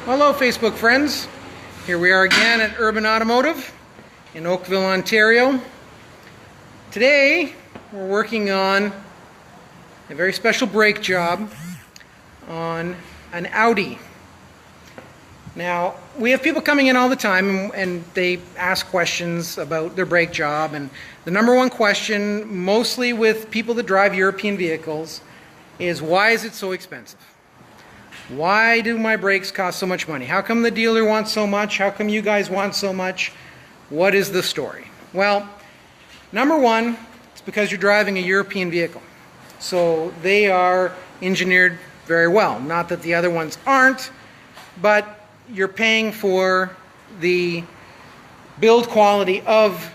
Hello Facebook friends, here we are again at Urban Automotive in Oakville, Ontario. Today we're working on a very special brake job on an Audi. Now we have people coming in all the time and they ask questions about their brake job, and the number one question mostly with people that drive European vehicles is, why is it so expensive? Why do my brakes cost so much money? How come the dealer wants so much? How come you guys want so much? What is the story? Well, number one, it's because you're driving a European vehicle. So they are engineered very well. Not that the other ones aren't, but you're paying for the build quality of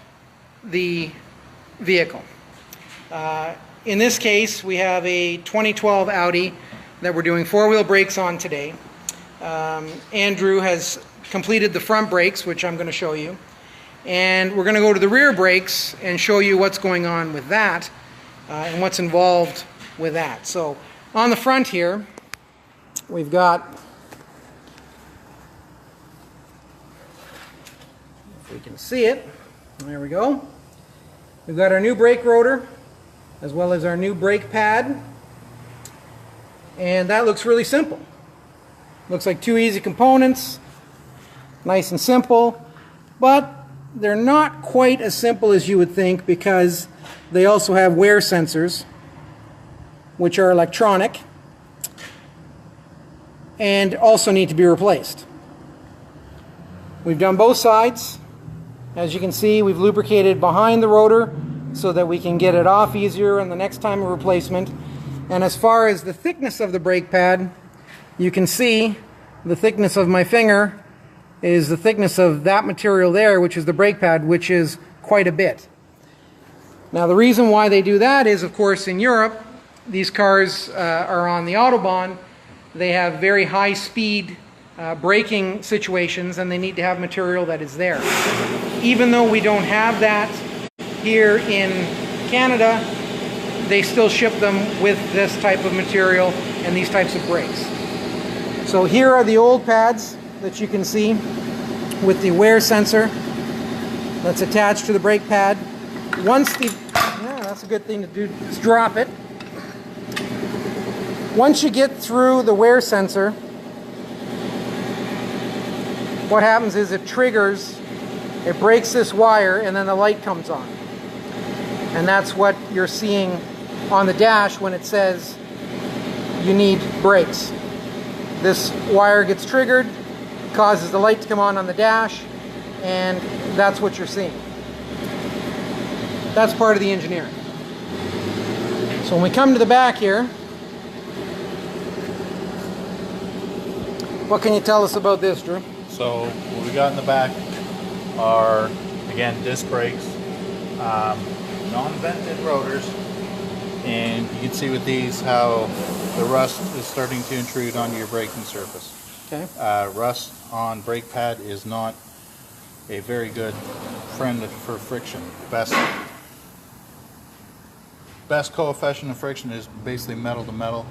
the vehicle. In this case, we have a 2012 Audi that we're doing four-wheel brakes on today. Andrew has completed the front brakes, which I'm going to show you. And we're going to go to the rear brakes and show you what's going on with that and what's involved with that. So on the front here, we've got, if we can see it, there we go. We've got our new brake rotor as well as our new brake pad. And that looks really simple. Looks like two easy components, nice and simple, but they're not quite as simple as you would think, because they also have wear sensors, which are electronic and also need to be replaced. We've done both sides. As you can see, we've lubricated behind the rotor so that we can get it off easier on the next time of replacement. And as far as the thickness of the brake pad, you can see the thickness of my finger is the thickness of that material there, which is the brake pad, which is quite a bit. Now the reason why they do that is, of course, in Europe, these cars are on the Autobahn. They have very high speed braking situations, and they need to have material that is there. Even though we don't have that here in Canada, they still ship them with this type of material and these types of brakes. So here are the old pads that you can see with the wear sensor that's attached to the brake pad. That's a good thing to do, is drop it. Once you get through the wear sensor, what happens is it triggers, it breaks this wire, and then the light comes on. And that's what you're seeing on the dash when it says you need brakes. This wire gets triggered, causes the light to come on the dash, and that's what you're seeing. That's part of the engineering. So when we come to the back here, what can you tell us about this, Drew? So what we got in the back are, again, disc brakes, non-vented rotors. And you can see with these how the rust is starting to intrude onto your braking surface. Okay. Rust on brake pad is not a very good friend for friction. Best coefficient of friction is basically metal to metal,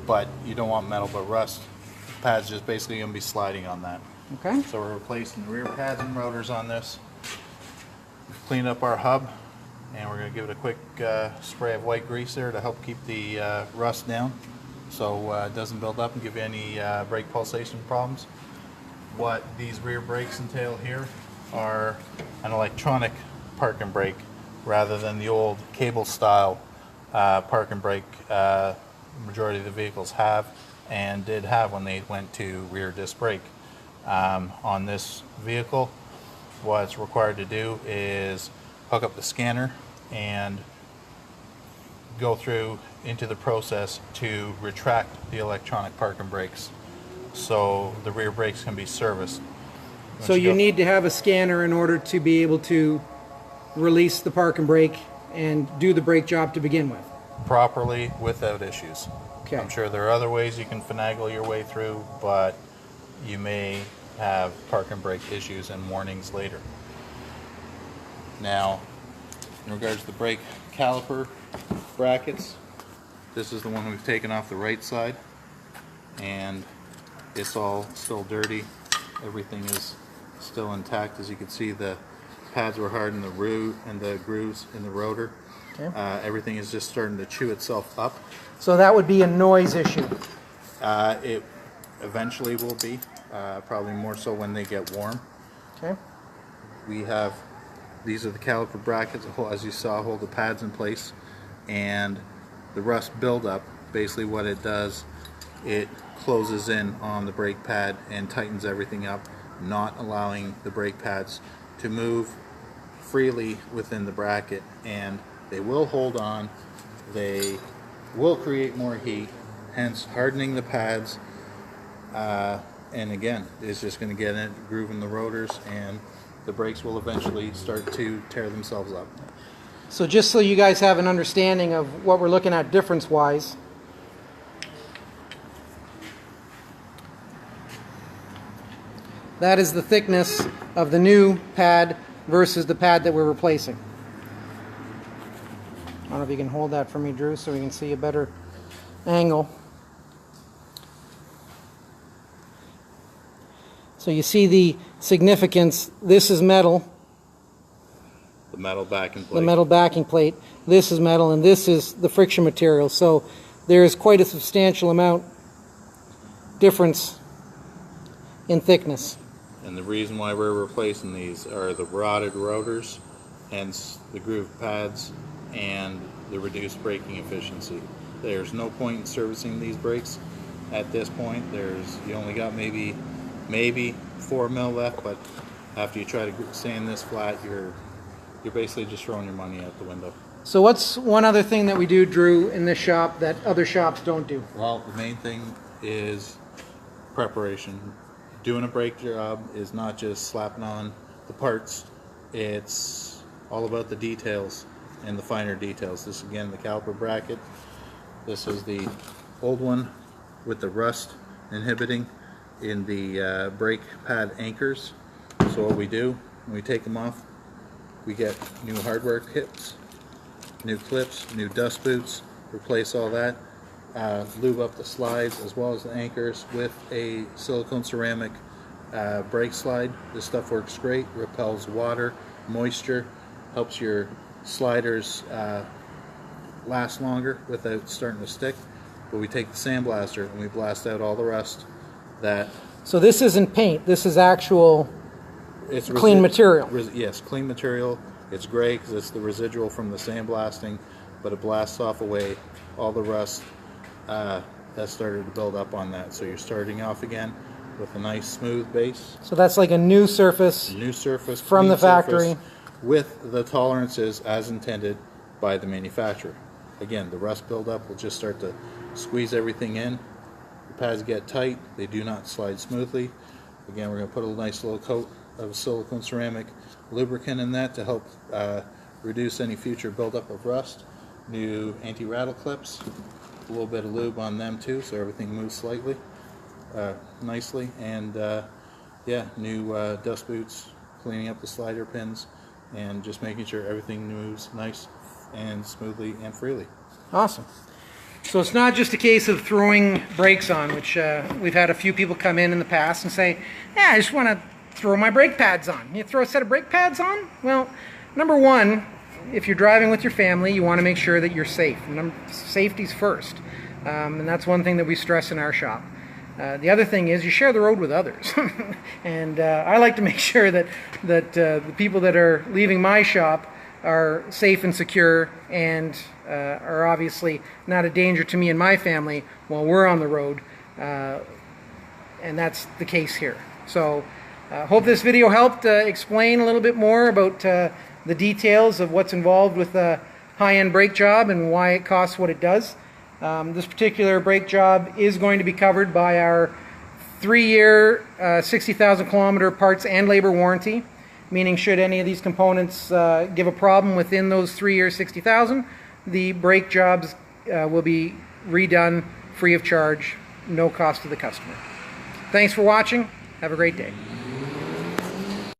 but you don't want metal but rust. The pad's just basically going to be sliding on that. Okay. So we're replacing the rear pads and rotors on this. We've cleaned up our hub, and we're going to give it a quick spray of white grease there to help keep the rust down, so it doesn't build up and give you any brake pulsation problems. What these rear brakes entail here are an electronic park and brake rather than the old cable style park and brake majority of the vehicles have and did have when they went to rear disc brake. On this vehicle, what's required to do is hook up the scanner and go through into the process to retract the electronic park and brakes so the rear brakes can be serviced. So you need to have a scanner in order to be able to release the park and brake and do the brake job to begin with? Properly, without issues. Okay. I'm sure there are other ways you can finagle your way through, but you may have park and brake issues and warnings later. Now, in regards to the brake caliper brackets, this is the one we've taken off the right side, and it's all still dirty. Everything is still intact. As you can see, the pads were hard in the root and the grooves in the rotor. Okay. Everything is just starting to chew itself up. So that would be a noise issue. It eventually will be, probably more so when they get warm. Okay. These are the caliper brackets, as you saw, hold the pads in place, and the rust buildup, basically what it does, it closes in on the brake pad and tightens everything up, not allowing the brake pads to move freely within the bracket, and they will hold on, they will create more heat, hence hardening the pads, and again, it's just going to get in, grooving the rotors, and the brakes will eventually start to tear themselves up. So just so you guys have an understanding of what we're looking at difference-wise, that is the thickness of the new pad versus the pad that we're replacing. I don't know if you can hold that for me, Drew, so we can see a better angle. So you see the significance. This is metal. The metal backing plate. The metal backing plate. This is metal, and this is the friction material. So there is quite a substantial amount difference in thickness. And the reason why we're replacing these are the rotted rotors, hence the groove pads, and the reduced braking efficiency. There's no point in servicing these brakes at this point. You only got maybe 4 mil left, but after you try to sand this flat, you're basically just throwing your money out the window. So what's one other thing that we do, Drew, in this shop that other shops don't do? Well, the main thing is preparation. Doing a brake job is not just slapping on the parts. It's all about the details and the finer details. This, again, the caliper bracket. This is the old one with the rust inhibiting in the brake pad anchors. So what we do, when we take them off, we get new hardware kits, new clips, new dust boots, replace all that, lube up the slides as well as the anchors with a silicone ceramic brake slide. This stuff works great, repels water, moisture, helps your sliders last longer without starting to stick. But we take the sandblaster and we blast out all the rust. So this isn't paint, this is actual clean material. Yes, clean material. It's gray because it's the residual from the sandblasting, but it blasts off away all the rust that started to build up on that. So you're starting off again with a nice smooth base. So that's like a new surface. New surface from the factory, with the tolerances as intended by the manufacturer. Again, the rust buildup will just start to squeeze everything in. The pads get tight, they do not slide smoothly. Again, we're going to put a nice little coat of silicone ceramic lubricant in that to help reduce any future buildup of rust. New anti-rattle clips, a little bit of lube on them too, so everything moves slightly, nicely, and yeah, new dust boots, cleaning up the slider pins, and just making sure everything moves nice and smoothly and freely. Awesome. So it's not just a case of throwing brakes on, which we've had a few people come in the past and say, yeah, I just want to throw my brake pads on. You throw a set of brake pads on? Well, number one, if you're driving with your family, you want to make sure that you're safe. Safety's first. And that's one thing that we stress in our shop. The other thing is you share the road with others. And I like to make sure that the people that are leaving my shop are safe and secure and are obviously not a danger to me and my family while we're on the road. And that's the case here. So hope this video helped explain a little bit more about the details of what's involved with a high-end brake job and why it costs what it does. This particular brake job is going to be covered by our 3-year, 60,000 kilometer parts and labor warranty, meaning should any of these components give a problem within those 3 years, 60,000, the brake jobs will be redone free of charge, no cost to the customer. Thanks for watching. Have a great day.